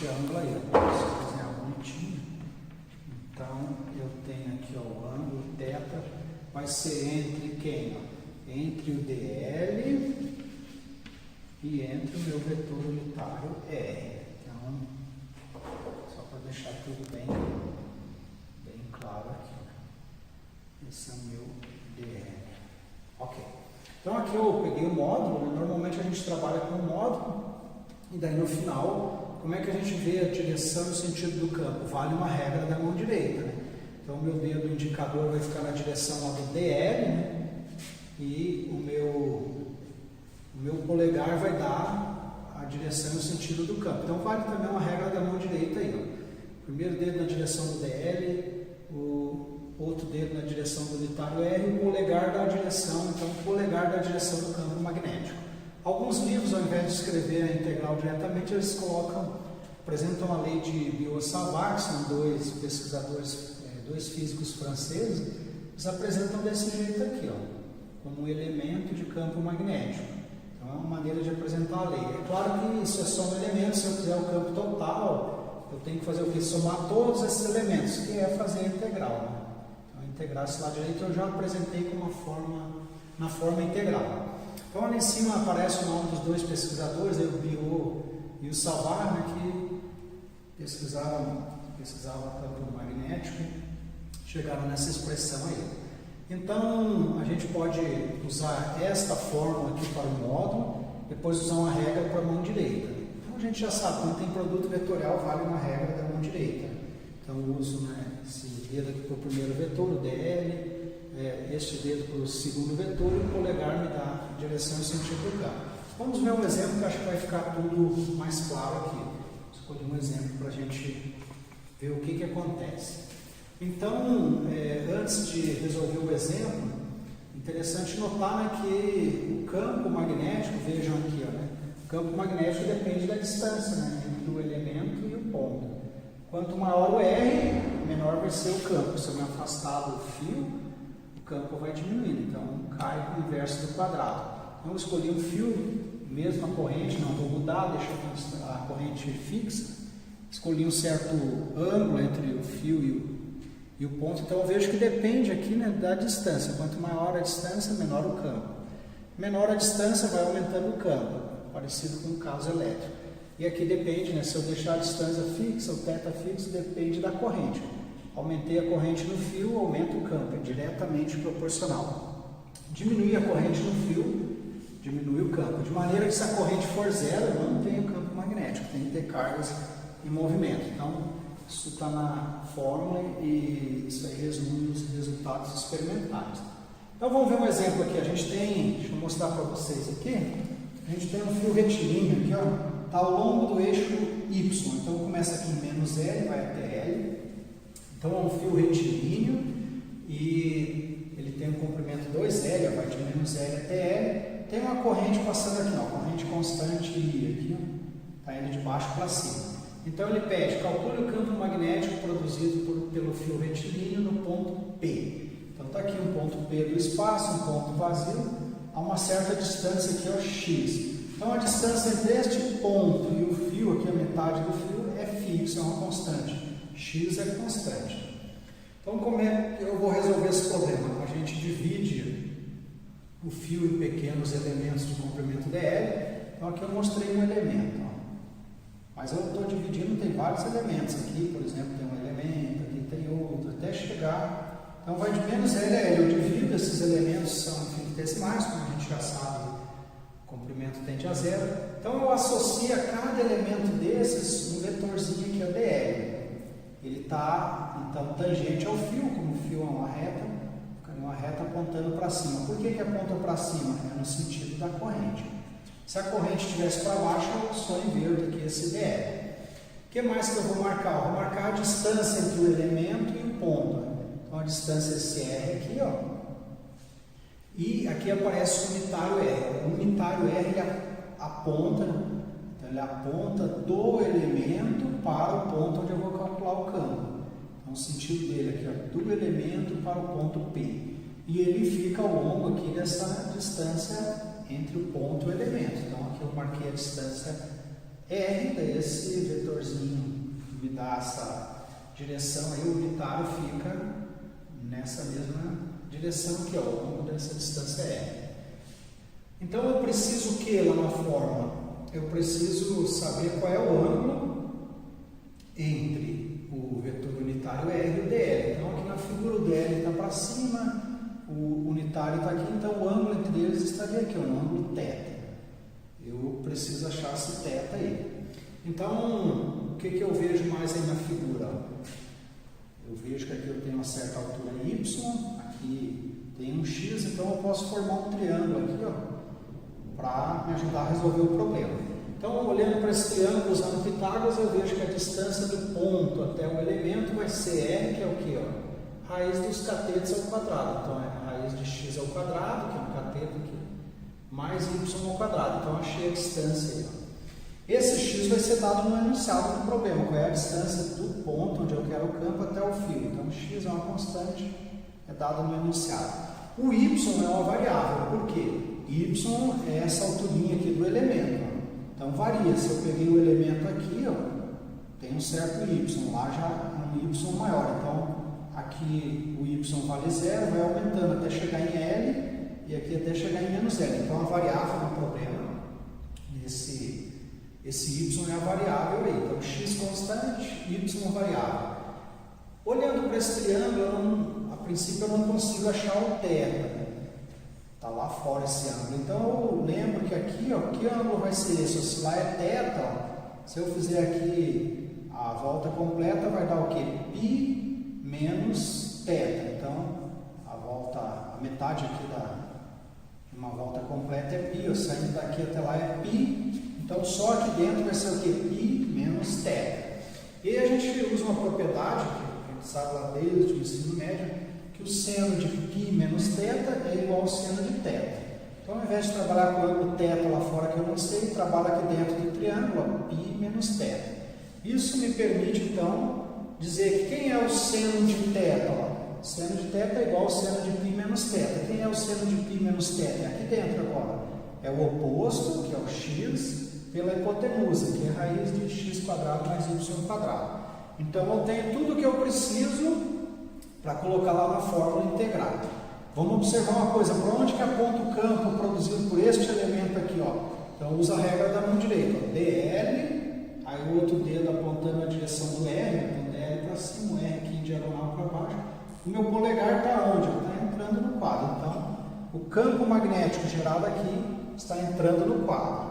Speaker 1: ângulo aí. Vou desenhar bonitinho. Então, eu tenho aqui ó, o ângulo θ, vai ser entre quem? Entre o dl e entre o meu vetor unitário R. Então, só para deixar tudo bem claro aqui. Esse é o meu dl. Ok. Então, aqui eu peguei o módulo, né? Normalmente a gente trabalha com o módulo, e daí no final, como é que a gente vê a direção e o sentido do campo? Vale uma regra da mão direita. Né? Então, o meu dedo indicador vai ficar na direção lá do dl, né? E o meu polegar vai dar a direção e o sentido do campo. Então, vale também uma regra da mão direita aí. Ó. Primeiro dedo na direção do dl, o outro dedo na direção do unitário R e o polegar da direção, então o polegar da direção do campo magnético. Alguns livros, ao invés de escrever a integral diretamente, eles apresentam a lei de Biot-Savart, que são dois pesquisadores, dois físicos franceses, eles apresentam desse jeito aqui, ó, como um elemento de campo magnético. Então é uma maneira de apresentar a lei. É claro que isso é só um elemento, se eu quiser o campo total, eu tenho que fazer o quê? Somar todos esses elementos, que é fazer a integral. Né? Então, integrar esse lado direito eu já apresentei na forma integral. Então, ali em cima aparece o nome dos dois pesquisadores, o Biot e o Savart, né, que pesquisavam campo magnético, chegaram nessa expressão aí. Então, a gente pode usar esta fórmula aqui para o módulo, depois usar uma regra para a mão direita. Então, a gente já sabe, quando tem produto vetorial, vale uma regra da mão direita. Então, eu uso esse dedo aqui para o primeiro vetor, o dl, este dedo para o segundo vetor e o polegar me dá a direção e o sentido do campo. Vamos ver um exemplo que acho que vai ficar tudo mais claro aqui. Escolhi um exemplo para a gente ver o que acontece. Então, antes de resolver o exemplo, interessante notar que o campo magnético, vejam aqui, ó, né? O campo magnético depende da distância, né, entre o elemento e o ponto. Quanto maior o R, menor vai ser o campo. Se eu me afastar do fio, o campo vai diminuindo, então cai para o inverso do quadrado. Então eu escolhi um fio mesma corrente, não vou mudar, deixo a corrente fixa, escolhi um certo ângulo entre o fio e o ponto, então eu vejo que depende aqui, né, da distância. Quanto maior a distância, menor o campo. Menor a distância, vai aumentando o campo, parecido com o caso elétrico. E aqui depende, né, se eu deixar a distância fixa, o θ fixo, depende da corrente. Aumentei a corrente no fio, aumenta o campo, é diretamente proporcional. Diminuir a corrente no fio, diminui o campo. De maneira que se a corrente for zero, eu não tenho campo magnético, tem que ter cargas em movimento. Então, isso está na fórmula e isso aí resume os resultados experimentais. Então, vamos ver um exemplo aqui. A gente tem, deixa eu mostrar para vocês aqui, a gente tem um fio retilíneo aqui, ó, está ao longo do eixo Y. Então, começa aqui em menos L, vai até L. Então, é um fio retilíneo e ele tem um comprimento 2L, vai de menos L até L. Tem uma corrente passando aqui, ó, corrente constante I aqui, está indo de baixo para cima. Então ele pede, calcule o campo magnético produzido pelo fio retilíneo no ponto P. Então está aqui um ponto P do espaço, um ponto vazio, a uma certa distância aqui, ó, X. Então a distância entre este ponto e o fio, aqui a metade do fio, é fixa, é uma constante. X é constante. Então como é que eu vou resolver esse problema? A gente divide o fio em pequenos elementos de comprimento dl. Então aqui eu mostrei um elemento, ó. Mas eu estou dividindo, tem vários elementos. Aqui, por exemplo, tem um elemento, aqui tem outro, até chegar. Então vai de menos L a L. Eu divido, esses elementos são infinitesimais, como a gente já sabe, o comprimento tende a zero. Então eu associo a cada elemento desses um vetorzinho aqui, ó, dl. Ele está, então, tangente ao fio, como o fio é uma reta apontando para cima. Por que aponta para cima? É no sentido da corrente. Se a corrente estivesse para baixo, eu só inverto aqui esse dl. O que mais que eu vou marcar? Eu vou marcar a distância entre o elemento e o ponto. Então a distância esse R aqui, ó. E aqui aparece o unitário R. O unitário R ele aponta, então ele aponta do elemento para o ponto onde eu vou calcular o campo. Então o sentido dele aqui, ó, do elemento para o ponto P. E ele fica ao longo aqui dessa distância entre o ponto e o elemento. Então aqui eu marquei a distância R, daí esse vetorzinho me dá essa direção aí, o unitário fica nessa mesma direção aqui, ó, ao longo dessa distância R. Então eu preciso o que lá na fórmula? Eu preciso saber qual é o ângulo entre o vetor unitário R e o dl. Então aqui na figura o dl está para cima, o unitário está aqui, então o ângulo entre eles estaria aqui, ó, no ângulo θ. Eu preciso achar esse θ aí. Então, o que eu vejo mais aí na figura? Eu vejo que aqui eu tenho uma certa altura y, aqui tem um x, então eu posso formar um triângulo aqui, ó, para me ajudar a resolver o problema. Então, olhando para esse triângulo usando Pitágoras, eu vejo que a distância do ponto até o elemento vai ser r, que é o que, ó? Raiz dos catetos ao quadrado. Então, é a raiz de x ao quadrado, que é um cateto aqui, mais y ao quadrado. Então, achei a distância aí, ó. Esse x vai ser dado no enunciado do problema. Qual é a distância do ponto onde eu quero o campo até o fio. Então, x é uma constante, é dado no enunciado. O y é uma variável. Por quê? Y é essa alturinha aqui do elemento, ó. Então, varia. Se eu peguei o elemento aqui, ó, tem um certo y. Lá já é um y maior. Então, aqui o y vale 0, vai aumentando até chegar em L e aqui até chegar em menos L. Então a variável do problema, esse y é a variável aí. Então x constante, y variável. Olhando para esse triângulo, a princípio eu não consigo achar o θ. Está lá fora esse ângulo. Então eu lembro que aqui, ó, que ângulo vai ser esse? Se lá é θ, ó, se eu fizer aqui a volta completa, vai dar o quê? Π menos θ. Então, a metade aqui de uma volta completa é π. Eu saindo daqui até lá é π. Então, só aqui dentro vai ser o quê? Π menos θ. E aí a gente usa uma propriedade, que a gente sabe lá desde o ensino médio, que o seno de π menos θ é igual ao seno de θ. Então, ao invés de trabalhar com o ângulo θ lá fora que eu não sei, trabalho aqui dentro do triângulo, ó, π menos θ. Isso me permite, então, dizer que quem é o seno de θ? Ó, seno de θ é igual ao seno de π menos θ. Quem é o seno de π menos θ? É aqui dentro agora. é o oposto, que é o x, pela hipotenusa, que é a raiz de x² mais y². Então, eu tenho tudo o que eu preciso para colocar lá na fórmula integral. Vamos observar uma coisa, para onde que aponta o campo produzido por este elemento aqui, ó? Então, usa a regra da mão direita, ó, DL, aí o outro dedo apontando na direção do R, então DL para cima, o R aqui em diagonal para baixo. O meu polegar está onde? Está entrando no quadro. Então, o campo magnético gerado aqui está entrando no quadro.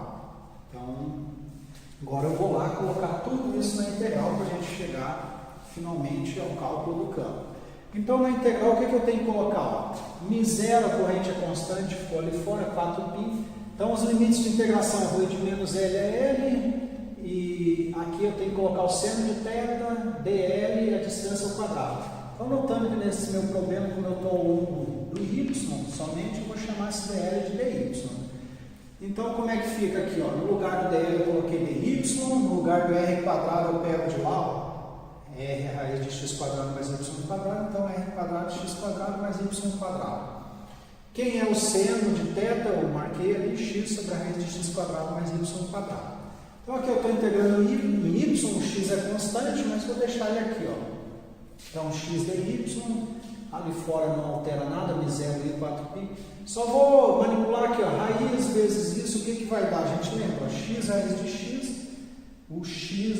Speaker 1: Então, agora eu vou lá colocar tudo isso na integral para a gente chegar finalmente ao cálculo do campo. Então, na integral, o que eu tenho que colocar? μ0, a corrente é constante, ficou ali fora, 4π. Então, os limites de integração, eu vou de menos L a L, e aqui eu tenho que colocar o seno de θ, dl e a distância ao quadrado. Então, notando que nesse meu problema, como eu estou ao longo do y, somente eu vou chamar esse dl de dy. Então, como é que fica aqui? Ó? No lugar do dl eu coloquei dy, no lugar do r² eu pego de lá, ó, r é a raiz de x² mais y², então r² de x² mais y². Quem é o seno de θ? Eu marquei ali x sobre a raiz de x² mais y². Então, aqui eu estou integrando em y, o x é constante, mas vou deixar ele aqui, ó. Então, x dy, ali fora não altera nada, μ0 e 4π. Só vou manipular aqui, ó, raiz vezes isso, o que vai dar? A gente lembra, ó, x raiz de x, o x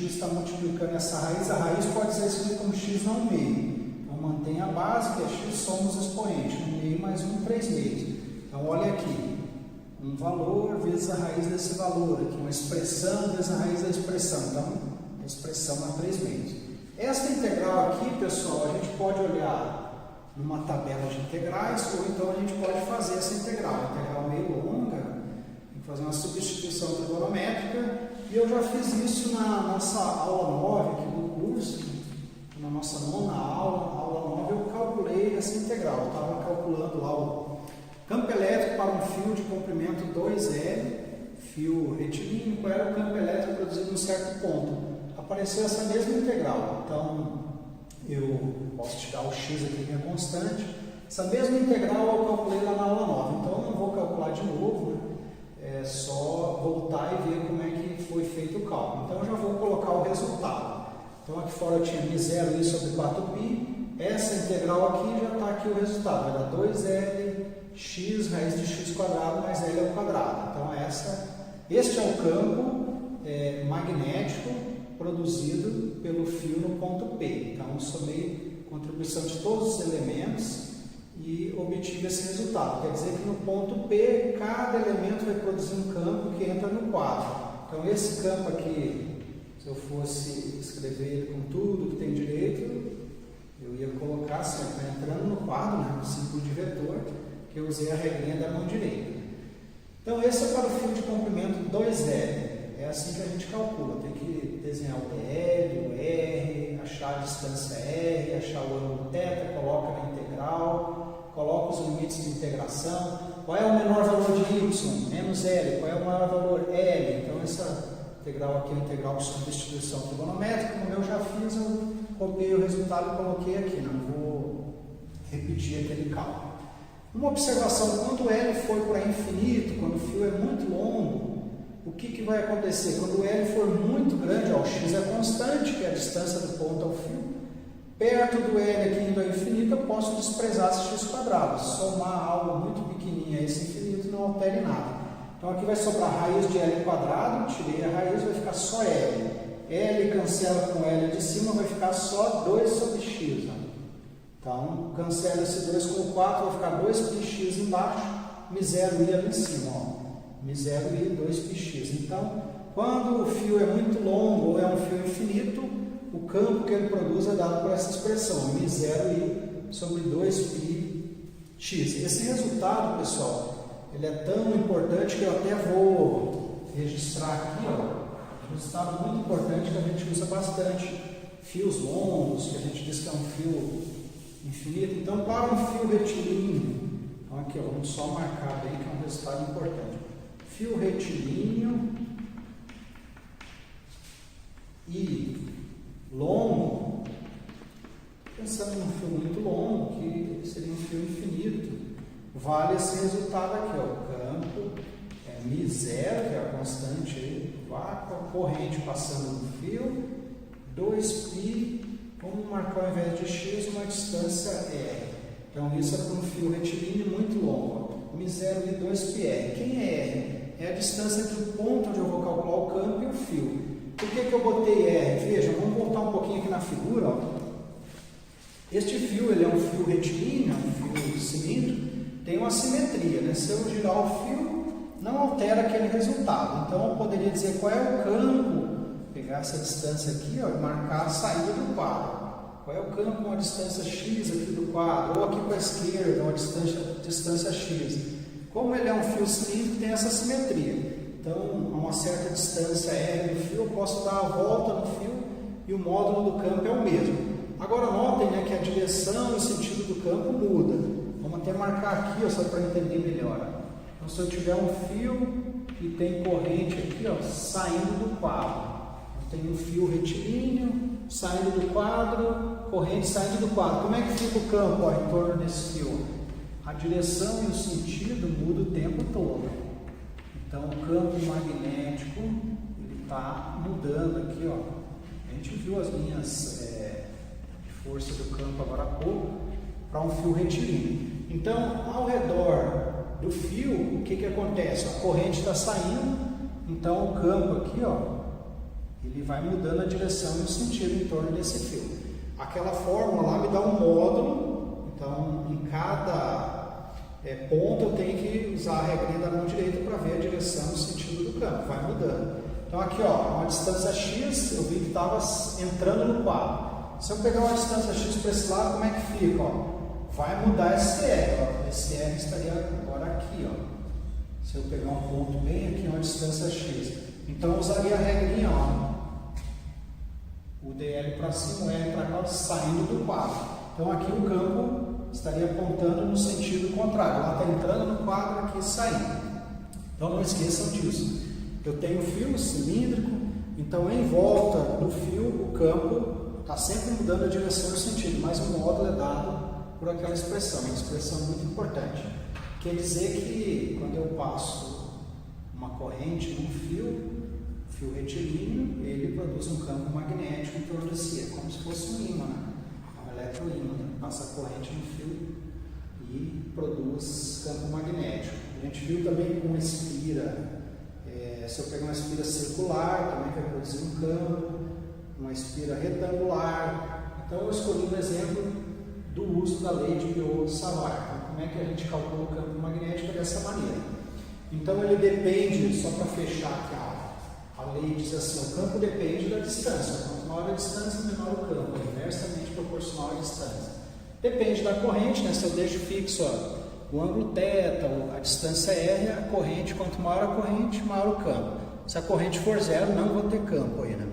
Speaker 1: está multiplicando essa raiz, a raiz pode ser escrita como x não meio. Então, mantém a base, que é x somos expoente, 1 meio mais 1, 3 meios. Então, olha aqui, um valor vezes a raiz desse valor, aqui uma expressão vezes a raiz da expressão, então, a expressão é 3 meios. Esta integral aqui, pessoal, a gente pode olhar numa tabela de integrais, ou então a gente pode fazer essa integral meio longa, tem que fazer uma substituição trigonométrica, e eu já fiz isso na nossa aula 9 aqui do curso, na nossa 9ª aula 9, eu calculei essa integral, eu estava calculando lá o campo elétrico para um fio de comprimento 2L, fio retilíneo, qual era o campo elétrico produzido em um certo ponto. Apareceu essa mesma integral, então eu posso tirar o x aqui que é constante, essa mesma integral eu calculei lá na aula 9, então eu não vou calcular de novo, né? É só voltar e ver como é que foi feito o cálculo. Então eu já vou colocar o resultado. Então aqui fora eu tinha μ0 i sobre 4π, essa integral aqui já está aqui o resultado, vai dar 2L x raiz de x² mais L ao quadrado. Então este é o campo magnético produzido pelo fio no ponto P. Então, eu somei a contribuição de todos os elementos e obtive esse resultado. Quer dizer que no ponto P, cada elemento vai produzir um campo que entra no quadro. Então, esse campo aqui, se eu fosse escrever ele com tudo que tem direito, eu ia colocar assim, está entrando no quadro, né, no símbolo de vetor, que eu usei a regrinha da mão direita. Então, esse é para o fio de comprimento 2L. É assim que a gente calcula, tem que desenhar o DL, o R, achar a distância R, achar o ângulo θ, coloca na integral, coloca os limites de integração, qual é o menor valor de y, menos L, qual é o maior valor L. Então essa integral aqui é a integral de substituição trigonométrica, como eu já fiz, eu copiei o resultado e coloquei aqui, não vou repetir aquele cálculo. Uma observação, quando L for para infinito, quando o fio é muito longo, o que vai acontecer? Quando o L for muito grande, ó, o x é constante, que é a distância do ponto ao fio, perto do L aqui indo ao infinito, eu posso desprezar esse x². Somar algo muito pequenininho a esse infinito não altere nada. Então aqui vai sobrar a raiz de L², tirei a raiz, vai ficar só L. L cancela com L de cima, vai ficar só 2 sobre x. Né? Então, cancela esse 2 com o 4, vai ficar 2πx embaixo, μ0i ali em cima, ó. μ0i 2πx. Então, quando o fio é muito longo ou é um fio infinito, o campo que ele produz é dado por essa expressão, mη sobre 2πx. Esse resultado, pessoal, ele é tão importante que eu até vou registrar aqui, ó. Um resultado muito importante que a gente usa bastante. Fios longos, que a gente diz que é um fio infinito. Então, para um fio retilíneo, então aqui, ó, vamos só marcar bem que é um resultado importante. Fio retilíneo e longo, pensando num fio muito longo, que seria um fio infinito, vale esse resultado aqui, ó, campo φ0, que é a constante aí, vácuo, a corrente passando no fio, 2π, vamos marcar ao invés de x uma distância R. Então isso é para um fio retilíneo muito longo. μ0 e 2πr. Quem é R? É a distância entre o ponto onde eu vou calcular o campo e o fio. Por que eu botei R? Veja, vamos voltar um pouquinho aqui na figura. Ó. Este fio ele é um fio retilíneo, um fio cilíndrico, tem uma simetria. Né? Se eu girar o fio, não altera aquele resultado. Então eu poderia dizer qual é o campo, pegar essa distância aqui ó, e marcar a saída do quadro. Qual é o campo, uma distância x aqui do quadro, ou aqui para a esquerda, uma distância x. Como ele é um fio cilíndrico, tem essa simetria. Então, a uma certa distância R do fio, eu posso dar a volta no fio e o módulo do campo é o mesmo. Agora, notem né, que a direção e o sentido do campo muda. Vamos até marcar aqui, ó, só para entender melhor. Então, se eu tiver um fio e tem corrente aqui, ó, saindo do quadro. Eu tenho um fio retilíneo saindo do quadro, corrente saindo do quadro. Como é que fica o campo ó, em torno desse fio? A direção e o sentido mudam o tempo todo. Então o campo magnético está mudando aqui. Ó. A gente viu as linhas de força do campo agora há pouco para um fio retilíneo. Então ao redor do fio, o que acontece? A corrente está saindo, então o campo aqui ó, ele vai mudando a direção e o sentido em torno desse fio. Aquela fórmula lá me dá um módulo, então em cada ponto eu tenho que usar a regrinha da mão direita para ver a direção e o sentido do campo, vai mudando. Então aqui ó, uma distância x, eu vi que estava entrando no quadro. Se eu pegar uma distância x para esse lado, como é que fica? Ó? Vai mudar esse R, ó. Esse R estaria agora aqui. Ó. Se eu pegar um ponto bem aqui, uma distância x. Então eu usaria a regrinha, ó. O dl para cima, o R para cá, saindo do quadro. Então aqui o campo estaria apontando no sentido contrário. Lá está entrando no quadro, aqui saindo. Então não esqueçam disso. Eu tenho fio cilíndrico, então em volta do fio o campo está sempre mudando a direção e o sentido, mas o módulo é dado por aquela expressão, uma expressão muito importante. Quer dizer que quando eu passo uma corrente num fio retilíneo, ele produz um campo magnético em torno de si, é como se fosse um ímã, né? Um eletroímã, passa a corrente no fio e produz campo magnético. A gente viu também com espira, se eu pegar uma espira circular, também vai produzir um campo, uma espira retangular. Então eu escolhi um exemplo do uso da lei de Biot-Savart. Então, como é que a gente calcula o campo magnético dessa maneira? Então ele depende, só para fechar aqui a lei diz assim, o campo depende da distância. Quanto maior a distância, menor o campo, é inversamente proporcional à distância. Depende da corrente, né? Se eu deixo fixo o ângulo θ, a distância R, a corrente, quanto maior a corrente, maior o campo. Se a corrente for zero, não vou ter campo aí, né?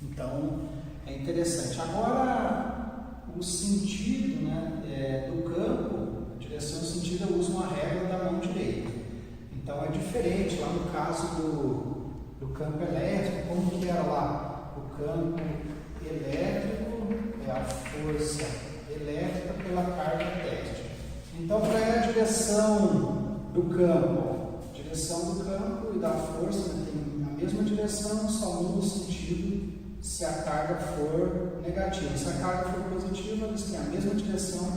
Speaker 1: Então, é interessante. Agora, o sentido né, do campo, a direção e o sentido, eu uso uma regra da mão direita. Então, é diferente. Lá no caso do campo elétrico, como que era lá? O campo elétrico é a força elétrica pela carga teste. Então, qual é a direção do campo? A direção do campo e da força né, tem a mesma direção, só muda o sentido se a carga for negativa. Se a carga for positiva, eles têm a mesma direção,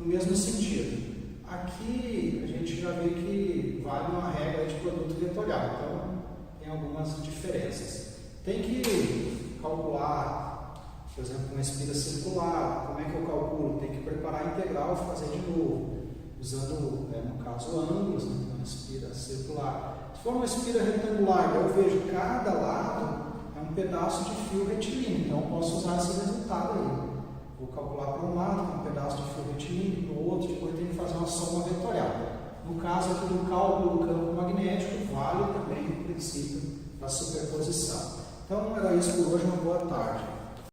Speaker 1: no mesmo sentido. Aqui, a gente já vê que vale uma regra de produto vetorial. Então, tem algumas diferenças. Tem que calcular, por exemplo, uma espira circular. Como é que eu calculo? Tem que preparar a integral e fazer de novo, usando, no caso, ângulos, né? Uma espira circular. Se for uma espira retangular, eu vejo cada lado é um pedaço de fio retilíneo, então eu posso usar esse resultado aí. Vou calcular para um lado, um pedaço de fio retilíneo, para o outro, depois tenho que fazer uma soma vetorial. No caso aqui do cálculo do campo magnético, vale também o princípio da superposição. Então era isso por hoje, uma boa tarde.